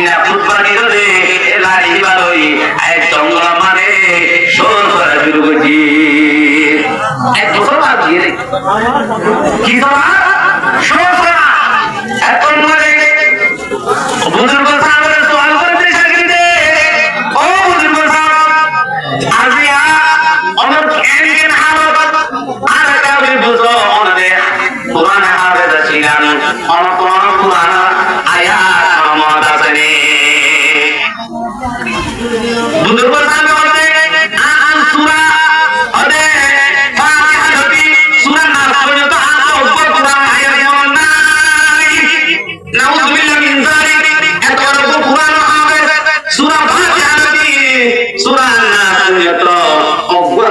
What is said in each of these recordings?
না ফুটবল করে এলাই বারোই এক চঙ্গলা মারে সোর করা শুরু করছি এক বছর আর দিয়ে রে কি তোমার সোর করা এখন মানে বুজুর্গ সাহেবের সওয়াল করতে শাগিরদে ও বুজুর্গ সাহেব আজিয়া অমর কেন হালত আর কাবে বুঝো অনদে কুরআন হাফেজ ছিলাম অন কুরআন আয়াত আমত আছে বুজুর্গ সাহেব বলতে আন সূরা অদে ফাতিহা হতি সূরা নাস পর্যন্ত আল্লাহ কুরআন আয়াত মন নাই নাউযুবিল্লাহ মিন যালিক এত বড় কুরআন হাফেজ সূরা ফাতিহা হতি সূরা নাস পর্যন্ত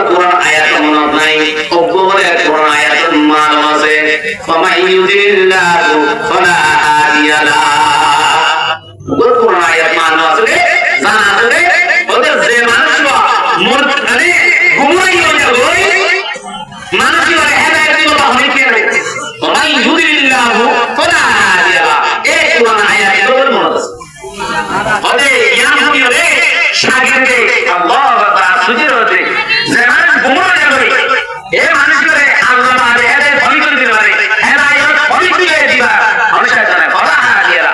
কুরআন আয়াত মন নাই বলে কোরআন আয়াত মালুম আছে ফামাই ইউদিল্লাহু ফালা হাদিয়া লা কোরআন আয়াত মালুম আছে জানা আছে বলে যে মানুষ মুরতানি ঘুমাইও না ওই মানুষ হেদায়েত দিল তাহলে কি হবে ফামাই ইউদিল্লাহু ফালা হাদিয়া লা এই কোরআন আয়াত বলে মনে আছে বলে জ্ঞান হইও রে শাগিরদে আল্লাহ তাআলা সুজির হতে যে মানুষ ঘুমায় না এ মানুষ করে আল্লাহ পারে এদের ফলি করে দিতে পারে হেদায়েত ফলি করে দিবা মানুষ জানে ফলা হাদিয়া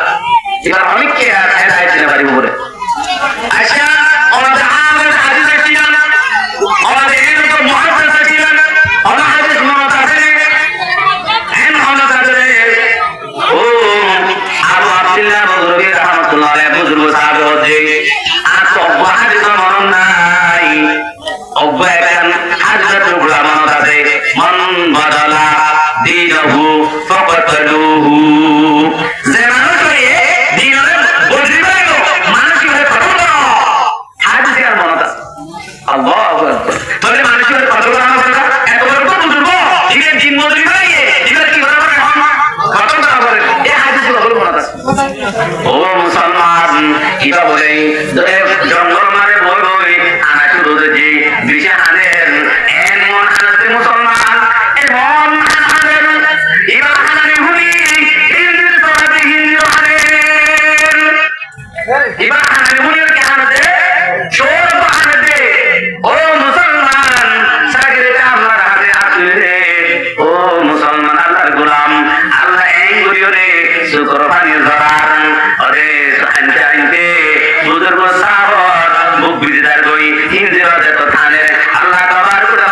এবার অনেককে হেদায়েত দিতে পারি বলে আচ্ছা আমাদের আমাদের হাদিস ছিলেন আমাদের এরকম মুহাদ্দিস ছিলেন আমরা হাদিস মানতে আছে এন মানতে আছে ও আবু আব্দুল্লাহ বজরুরি রাহমাতুল্লাহ আলাইহি বুজুর্গ সাহাবী হচ্ছে আর তো হাদিস মনন নাই অব্যায়ান হাজরাতুল গুলামানত আছে মান বাদালা দীনহু ফাকাতালুহু যে মানুষ দিনের বদলিবাই মানুষের কথা হাদিসে আর মনত আছে আল্লাহু আকবার তবে মানুষের কথা না এত বড় বুজুর্গ দিনের দিন বদলিবাই দিনের কি বড় বড় কথা না বলে এই হাদিসে বড় মনত আছে ও মুসলমান কিবা বলে জঙ্গল মারে বই বই আনা শুরু হয়েছে দিশা হানের এমন হানাতে মুসলমান এমন হানের এবার হানানি হুনি হিন্দির সবাতে হিন্দি হানের এবার হানানি হুনির কে হানাতে চোর হানাতে ও মুসলমান সাগরে আমার হাতে আসলে ও মুসলমান আল্লাহর গোলাম আল্লাহ এই করিও রে শুকর পানি ধরার ওরে আনতে আনতে বুজুর্গ সাহাবত মুখ বিদার কই হিন্দির যত থানে আল্লাহ দরবার করা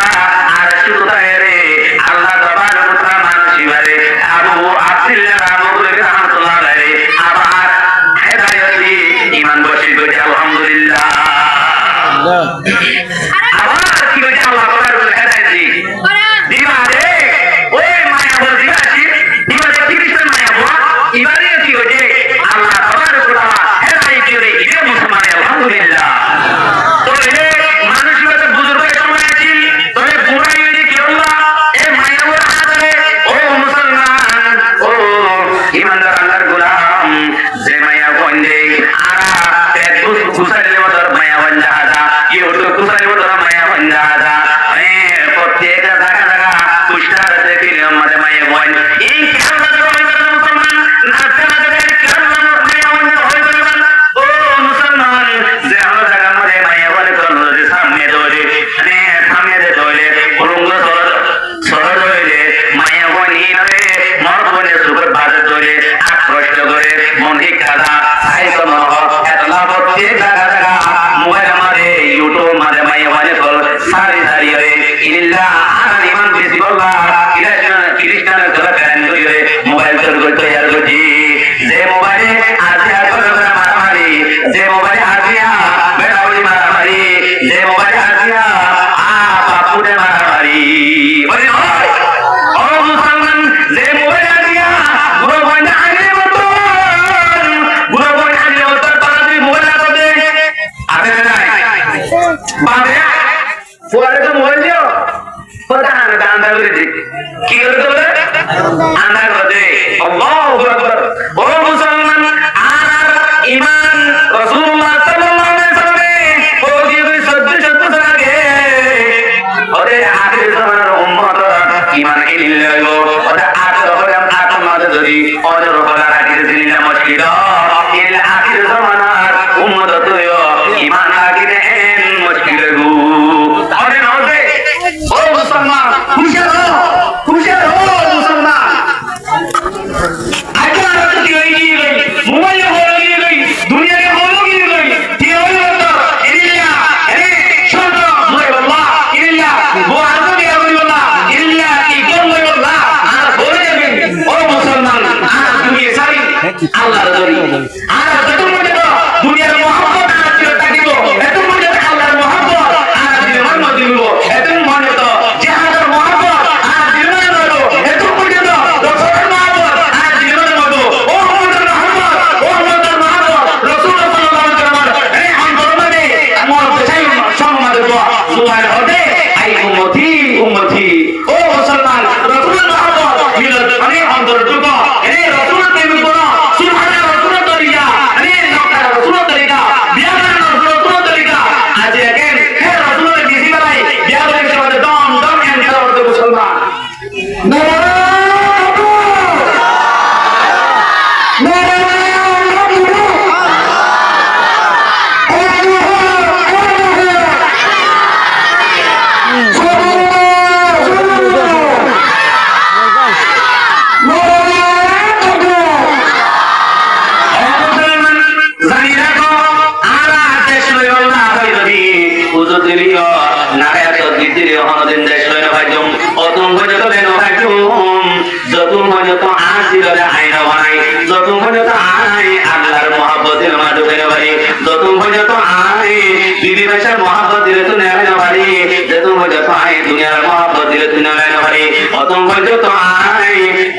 আর শুধু তাই রে আল্লাহ দরবার করা মানুষই বারে আবু আব্দুল্লাহ রাহমাতুল্লাহ আলাইহি আবার হেদায়েতি ঈমান বসি কই আলহামদুলিল্লাহ আবার কি কই আল্লাহ দরবার হেদায়েতি দিবা রে ওই মায়া বলছি আছি দিবা রে খ্রিস্টান মায়া বল এবারে কি হইছে আল্লাহ দরবার করা হেদায়েতি রে ইবে মুসলমান আলহামদুলিল্লাহ তো এ মানুষের বুজুর্গের সময় আছি তবে বুড়াই হইছে কি আল্লাহ এ মায়া বল হাতে ও মুসলমান ও ইমানদার আল্লাহর গোলাম যে মায়া বন্দে আরা পেট কুসাইলে মতর মায়া বন্দা আদা ইউটো কুসাইলে মতর মায়া বন্দা আদা প্রত্যেক জায়গা জায়গা কুষ্টার দেখি আমাদের মায়া বন্দ এই খেলা মুসলমান না খেলা দেখে খেলা মায়া বন্দ হয়ে গেল ও মুসলমান যে আমার জায়গা মধ্যে মায়া বলে কোন সামনে দৌড়ে সামনে দৌড়ে রঙ্গ সরল দৌড়ে মায়া বনি রে মর বনে সুখর বাজার দৌড়ে আকৃষ্ট করে মনে কাদা সাইতো নহ এতলা প্রত্যেক জায়গা জায়গা মোবাইল মারে ইউটিউব মারে মায়া বলে কল সারি সারি রে ইল্লা আর ইমান বেশি বললা খ্রিস্টান ধরে ফ্যান করে মোবাইল চোর করতে আর বুঝি যে মোবাইলে আজিয়া করে মারামারি যে মোবাইলে আজিয়া বেড়াউলি মারামারি যে মোবাইলে আজিয়া বাপুরে মারামারি ও মুসলমান যে মোবাইলে আজিয়া বুড়ো বইনা আগে মতন বুড়ো বইনা আগে মতন তাড়াতাড়ি মোবাইল আছে আগে নাই বাদে পুরারে তো মোবাইল দিও কথা না দান্দা করে দি কি করতে বলে আন্দা করে আল্লাহু আকবার ও মুসলমান আর ঈমান রাসূলুল্লাহ সাল্লাল্লাহু আলাইহি ওয়াসাল্লাম ও কি সত্য লাগে ওরে আখির জামানার উম্মত ঈমান ইল্লাহ ওরে আখির হলাম আত্মা যদি অজর হলা রাখতে দিলা মুশকিল ইল আখির জামানা আর যত পর্যন্ত দুনিয়ার মহব্বত আর ছিল থাকিব এত পর্যন্ত আল্লাহর মহব্বত আর দিলের মধ্যে দিব এত পর্যন্ত জিহাদের মহব্বত আর দিলের মধ্যে এত পর্যন্ত রাসূলের মহব্বত আর দিলের মধ্যে ও মুহাম্মদের মহব্বত রাসূল সাল্লাল্লাহু আলাইহি ওয়াসাল্লাম এই আন্দোলনে আমার দেশাই সম্মানের দোয়া সুবহান হবে আই উম্মতি ও মুসলমান রাসূলের মহব্বত মিলত অনেক অন্তরটুকু এই রাসূলের প্রেম করো সুবহানাল্লাহ রাসূলের তরিকা এই নকটা রাসূলের তরিকা বিয়ার রাসূলের তরিকা আজ again হে রাসূলের দিছি বালাই বিয়ার হিসেবে দম এন্টার করতে মুসলমান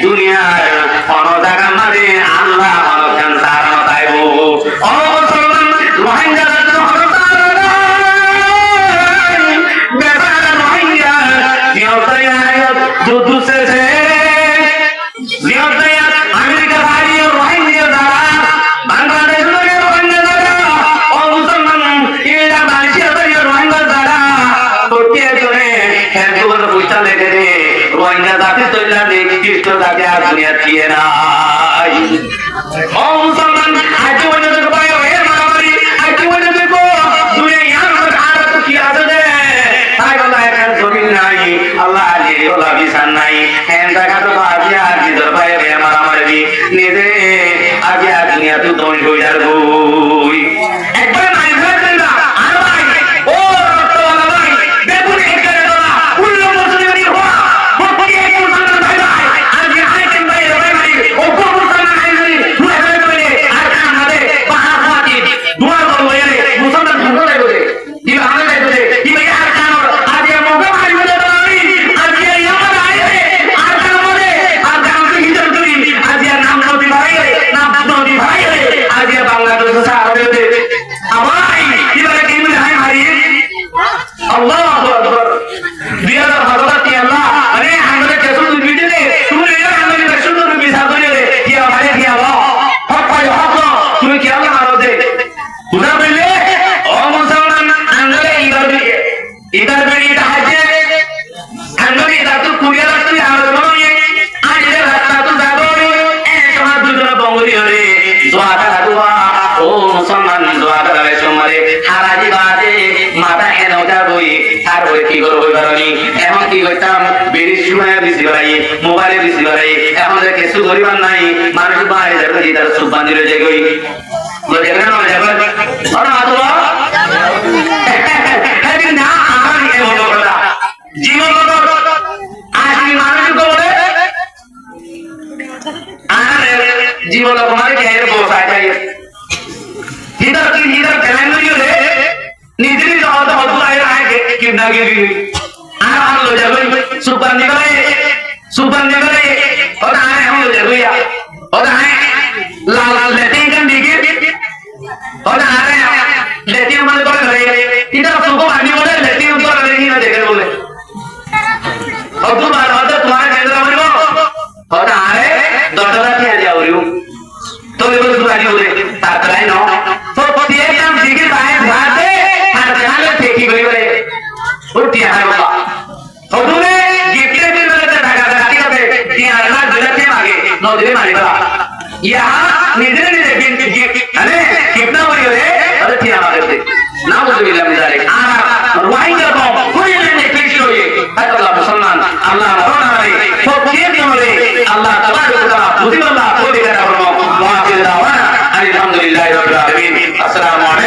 দুনিয়ার কোন জায়গা মানে আল্লাহ মানব সারা তাইব ও মুসলমান রোহিঙ্গা মোবাইলে বেশি বাড়াই এখন কিছু করিবার নাই মানুষ বাইরে যাবে তার সুখ বান্ধি রয়ে যায় জীবন জীবন নিজেরই সুপান্দি করে সুপান্দি করে ওটা আয় हम लोग भैया ওটা আয় লাল লাল लेते हैं दिखे ওটা আরে लेते हैं हमारे बोले रहे इधर सुको आदमी बोले लेते हैं उनको नहीं ना देखे बोले और तू बार बार तुम्हारे केंद्र में को ওটা আরে দরজা দিয়ে যাও রিউ তো ये बोले सुपारी बोले ताकराई नो तो ये काम दिखे बाहर भाते हर जगह ले फेंकी गई बोले उठिया है बाबा और तूने गिफ्ट भी बोले ढाका ढाकी करते तीन हजार दिलाते मागे नौ दिले मारे बड़ा यहाँ निधे निधे गिफ्ट अरे कितना बोली बोले अरे तीन हजार दे ना बोले बिल्ला मिजारे वाइन का बॉम कोई नहीं फिक्स हो ये अल्लाह मुसलमान अल्लाह रोना रे तो किए क्यों रे अल्लाह तबारक व तआला मुझे अल्लाह को दे रहा हूं वाह के दावा अल्हम्दुलिल्लाह रब्बिल आलमीन अस्सलाम